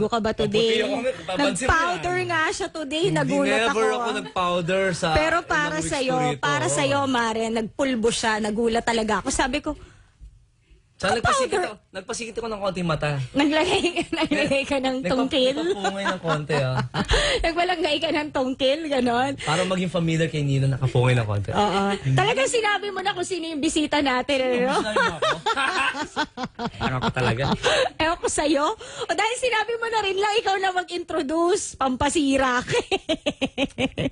Naligo ka ba today? Nag-powder nga siya today. Nagulat Never ako. ako nag-powder sa Pero para ilang weeks sa'yo, ko rito. para sa'yo, Mare, nagpulbo siya. Nagulat talaga ako. Sabi ko, Sa nagpasikit ako ng konting mata. naglagay ka ng tungkil. Nagpapungay ng konti, ah. Nagbalagay ka ng tungkil, ganon. Para maging familiar kay Nino, nakapungay ng konti. Oo. Talagang sinabi mo na kung sino yung bisita natin, ano? Sinabi mo ako? Ano ako talaga? Ewan ko sa'yo. O dahil sinabi mo na rin lang, ikaw na mag-introduce. Pampasira ka.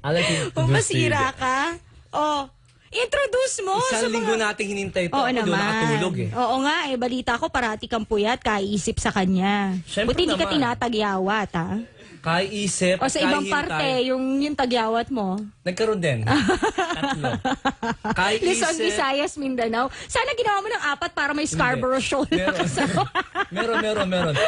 I like it. Pampasira ka. O, introduce mo. Isang sa linggo mga... nating hinintay ito. Oo Ako doon naman. nakatulog eh. Oo nga, balita ko parati kang puyat, kaiisip sa kanya. Syempre Buti hindi ka naman. tinatagyawat, ha? Kaiisip, O sa ibang parte, yung tagyawat mo. Nagkaroon din. Tatlo. Luzon, Kaiisip. Visayas, Mindanao. Sana ginawa mo ng 4 para may Scarborough show. Meron.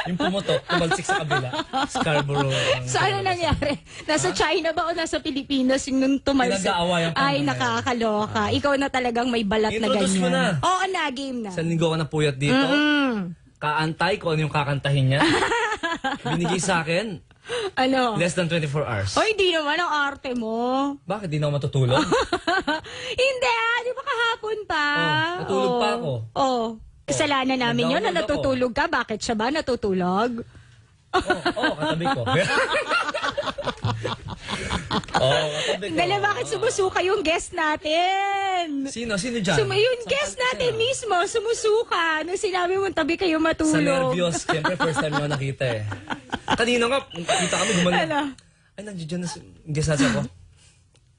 Yung pumutok, tumalsik sa kabila. Scarborough. So ano nangyari? Nasa China ba o nasa Pilipinas yung nung tumalsik? Pinag-aawayan pa Ay, naman. nakakaloka. Ikaw na talagang may balat na Introduce mo ganyan. na. Oo na, game na. Isang linggo ka na puyat dito. Kaantay ko ano yung kakantahin niya. Binigay sa akin, Ano? less than 24 hours. Hoy, di naman ang arte mo. Bakit di na ako matutulog? Hindi di ba kahapon pa? natulog pa ako. Oo. Kasalanan namin yun na nag-download ako. natutulog ka. Bakit siya ba natutulog? Katabi ko. Katabi ko. Dala, bakit sumusuka yung guest natin? Sino dyan? Yung guest natin mismo, sumusuka. Nung sinabi mo, tabi kayo Sa matulog. nervyos. Siyempre, first time ko nakita eh. Kanina nga, kita kami gumaling. Ano? Ay, nandiyan na guest natin ako.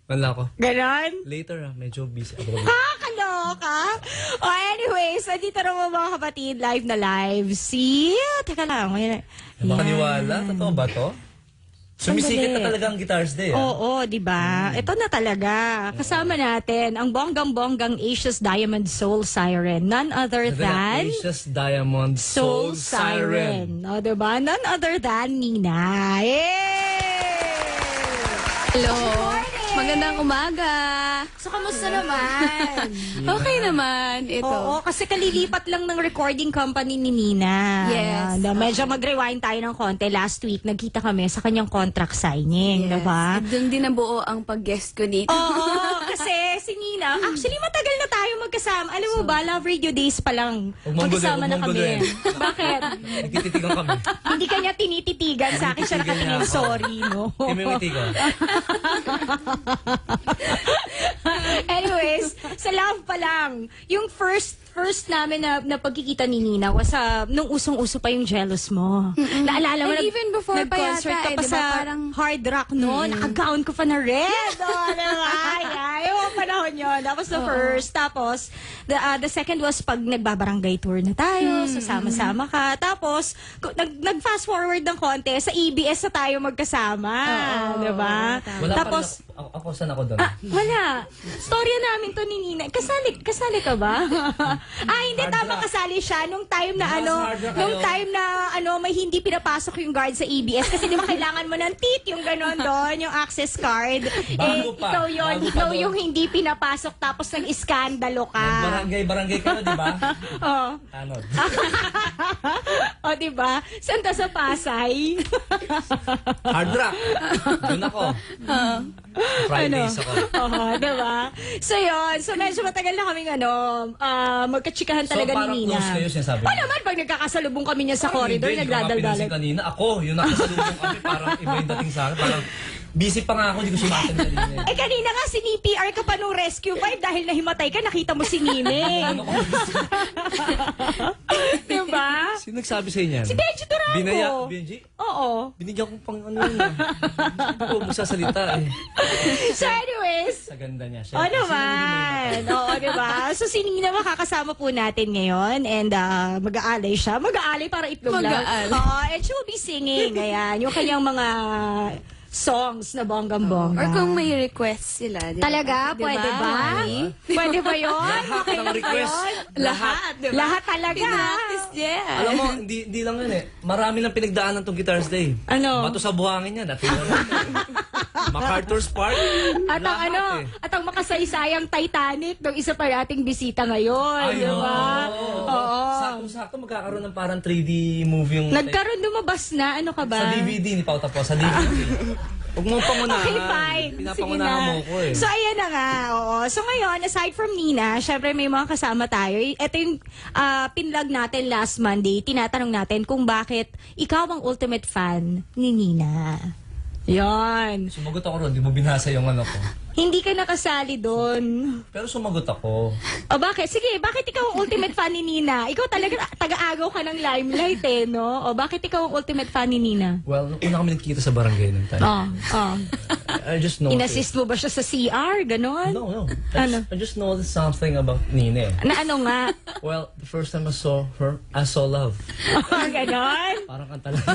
Wala ako. Ganon? Later medyo busy ako. Kaloka. O anyways, andito naman mga kapatid, live na live. Teka lang. Makaniwala? Totoo ba to? Sumisikat na talaga ang Guitars Day. Oo, di ba? Ito na talaga. Kasama natin ang bonggang-bonggang Asia's Diamond Soul Siren. None other than Asia's Diamond Soul Siren. O, di ba? None other than Nina. Yay! Hello. Magandang umaga. So, kamusta naman? Okay naman. Ito. Oo, kasi kalilipat lang ng recording company ni Nina. Yes. Medyo mag-rewind tayo ng konti. Last week, nagkita kami sa kanyang contract signing, Yes. diba? Doon din nabuo ang pag-guest ko dito. Oo, kasi si Nina, actually matagal na tayo magkasama. Alam mo ba, Love Radio Days pa lang. Huwag mong Magkasama guloy, na huwag mong kami. guloy. Bakit? Nagtititigan kami. Hindi kanya tinititigan sa akin siya Tinititigan nakatingin. niya ako. Sorry, no? Timimiti ko. Anyways, sa Love pa lang, yung first namin na pagkikita ni Nina was nung usong-uso pa yung Jealous mo. Naalala mo, And even before pa nag-concert yata ka pa diba? sa Parang Hard Rock noon. Naka-gown ko pa na red. Diba? Yung panahon yun. That was the first. Tapos, the second was pag nagbabarangay tour na tayo, sasama-sama ka. Tapos, nag-fast forward ng konti, sa EBS na tayo magkasama. Diba? Wala Tapos, ako saan ako doon? wala. Storya namin to ni Nina. Kasali ka ba? Hindi, tama, kasali siya nung time na may hindi pinapasok yung guard sa EBS kasi di ba kailangan mo ng teeth, yung gano'n doon, yung access card. Bago pa. Ikaw yung hindi pinapasok tapos nag-iskandalo ka. Barangay ka na, di ba? Oh. Tanod. O, di ba? Santa sa Pasay. Hard Rock. Doon ako. Fridays ako. Oo, di ba? So, yun. So, medyo matagal na kaming magkatsikahan talaga parang ni Nina. close kayo, sinasabi O mo? naman, pag nagkakasalubong kami niya sa corridor, Hindi, hindi ko nagdadaldalan. kanina. Ako, yung nakasalubong kami, parang iba yung dating sa akin. Parang busy pa nga ako, hindi ko siya matanong na Kanina nga, sinipr ka pa nung rescue vibe dahil nahimatay ka, nakita mo si Nini. Di ba? Sino nagsabi sa inyo? Si Benji Durango. Binaya, Benji? Oo. Binigyan ko pang ano yun. Hindi ko magsasalita eh. So anyways, Sa ganda niya. o naman. Oo, di ba? So si Nina makakasama po natin ngayon and mag-aalay siya. Mag-aalay para itlog lang. Mag-aalay. Oo, and she will be singing. Ayan, yung kanyang mga songs na bonggang-bongga. or kung may request sila. Diba? Talaga? Diba? Pwede ba? Pwede ba yun? Lahat Okay ng lang ba request. yun? Lahat, diba? Lahat talaga. Pinractice niya. Alam mo, hindi lang yun eh. Marami lang pinagdaanan tong Guitars Day. Ano? Bato sa buhangin yan. MacArthur's Park. At ang lahat at ang makasaysayang Titanic ng isa pa nating bisita ngayon, Ay, di ba? Oo. Sakto magkakaroon ng parang 3D movie yung... Nagkaroon lumabas na, ano ka ba? Sa DVD, ni Pao tapos. Sa DVD. Huwag mo pangunahan. Okay, fine. Sige Pinapangunahan na. mo ko eh. So, ayan na nga. Oo. So, ngayon, aside from Nina, syempre may mga kasama tayo. Ito yung pinlog natin last Monday. Tinatanong natin kung bakit ikaw ang ultimate fan ni Nina. Yan. Sumagot ako ron, di mo binasa yung ano ko. Hindi ka nakasali doon. Pero sumagot ako. O bakit? Sige, bakit ikaw ang ultimate fan ni Nina? Ikaw talaga taga-agaw ka ng limelight eh, no? O bakit ikaw ang ultimate fan ni Nina? Well, nung una kami nagkita sa barangay nung time. I just know... Inassist mo ba siya sa CR? Ganon? No. Ano? I just know something about Nina. Na ano nga? Well, the first time I saw her, I saw love. Ganon? Parang kanta lang.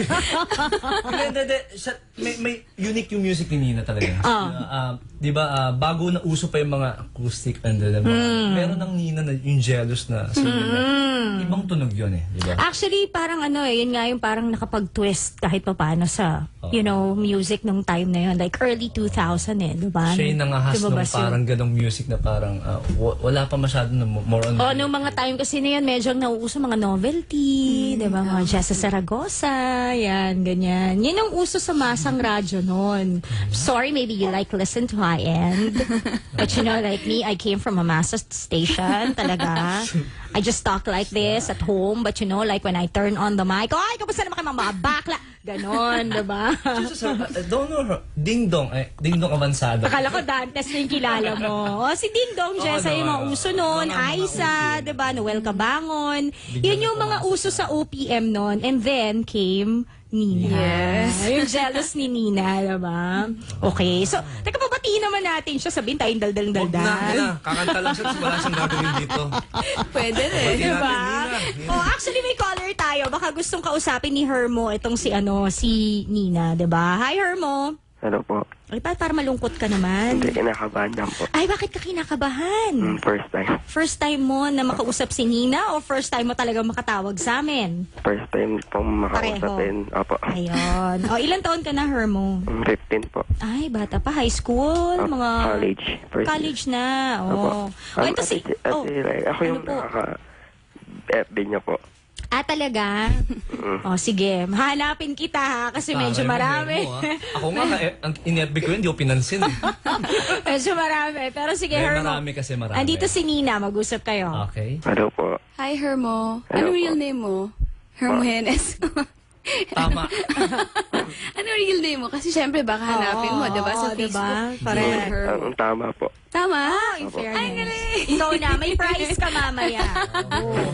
Hindi. May unique yung music ni Nina talaga. Di ba, bago na uso pa yung mga acoustic and meron ng Nina na yung jealous na ibang tunog yun eh. Di ba? Actually, parang yun nga yung parang nakapag-twist kahit pa paano sa, music nung time na yun. Like early 2000 eh, di ba? Siya yung nangahas ng Lumabas yun. parang ganong music na parang wala pa masyado na more on... O, nung mga time kasi na yun, medyo nauuso mga novelty, di ba? Mga Jessa Saragosa, yan, ganyan. Yun ang uso sa masang radyo noon. Sorry, maybe you listen to high end. But like me, I came from a masa station, talaga. I just talk like this at home, but like when I turn on the mic, ay, kamusta naman kayo mga bakla? Ganon, di ba? Don't know her. Ding Dong. Ding Dong Avansado. Akala ko Dantes na yung kilala mo. O, si Ding Dong, Jessa, yung mga uso noon. Aiza, diba? Noel Cabangon. Yun yung mga uso sa OPM noon. And then came Nina. Yes. Yung jealous ni Nina, diba? Okay. So, teka, pabatiin naman natin siya. Sabihin tayong Huwag na. daldal-daldal. Kakanta lang siya. Wala siyang gagawin dito. Pwede rin. Pwede Diba? natin, Nina. Oh, actually may caller tayo. Baka gustong kausapin ni Hermo itong si Nina, 'di ba? Hi Hermo. Ano po? Ay, para malungkot ka naman. Hindi, kinakabahan lang po. Ay, bakit ka kinakabahan? First time. First time mo na makausap si Nina o first time mo talaga makatawag sa amin? First time pong makausapin. Opo. Ayun. O, ilang taon ka na, Hermo? 15 po. Ay, bata pa. High school? Opo, Mga... college. First College na. Opo. Oh. O, ito si... Oh, ako yung ano po? nakaka-FB niya po. Talaga? O, sige. Hanapin kita ha, kasi medyo marami. Ako nga, ang in-FB ko yun, hindi ko pinansin. Medyo marami. Pero sige, May Hermo. marami kasi marami. Andito si Nina. Mag-usap kayo. Okay. Hello po. Hi, Hermo. Hello Ano po. real name mo? Hermo Henes. Tama. Ano real name mo? Kasi syempre baka hanapin mo, diba? Sa Oo, Facebook. diba? Correct. Hermo. Ang tama po. Tama? In fairness. Ay, galing. Ikaw na. May prize ka mamaya.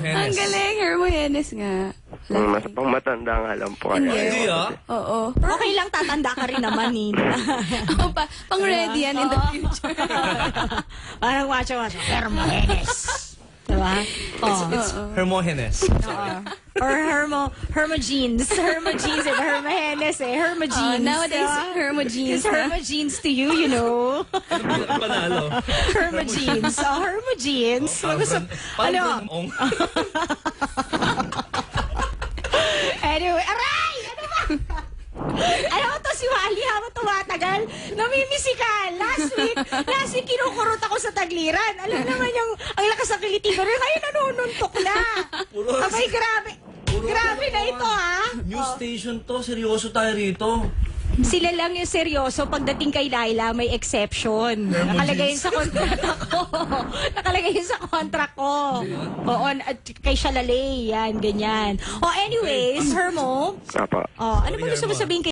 Ang galing. Hermo Henes nga. Mas pang matanda nga lang po. Kaya, Hindi ah. Oo. Okay lang, tatanda ka rin naman, Nina. Ako pa, pang ready yan in the future. Parang watch. Hermogenes. Diba? It's Hermogenes. Or Hermogenes. Hermogenes. Iba Hermogenes eh. Hermogenes. Nowadays, Hermo jeans. It's Hermogenes to you, you know. Panalo. Hermogenes. Hermogenes. Ano? Anyway, aray! Ano ba? Alam mo to, si Wally, habang tumatagal, namimisikal. Last week, kinukurot ako sa tagliran. Alam naman yung, ang lakas ng kiliti ko rin, ngayon nanununtok na. Abay, grabe. Grabe na ito, ha? News station to. Seryoso tayo rito. Sila lang yung seryoso. Pagdating kay Laila, may exception. Nakalagay yun sa kontrata ko. Nakalagay yun sa contract ko. Oo, at kay Shalalay, yan, ganyan. O anyways, Hermo, Opo. ano ba gusto mo sabihin kay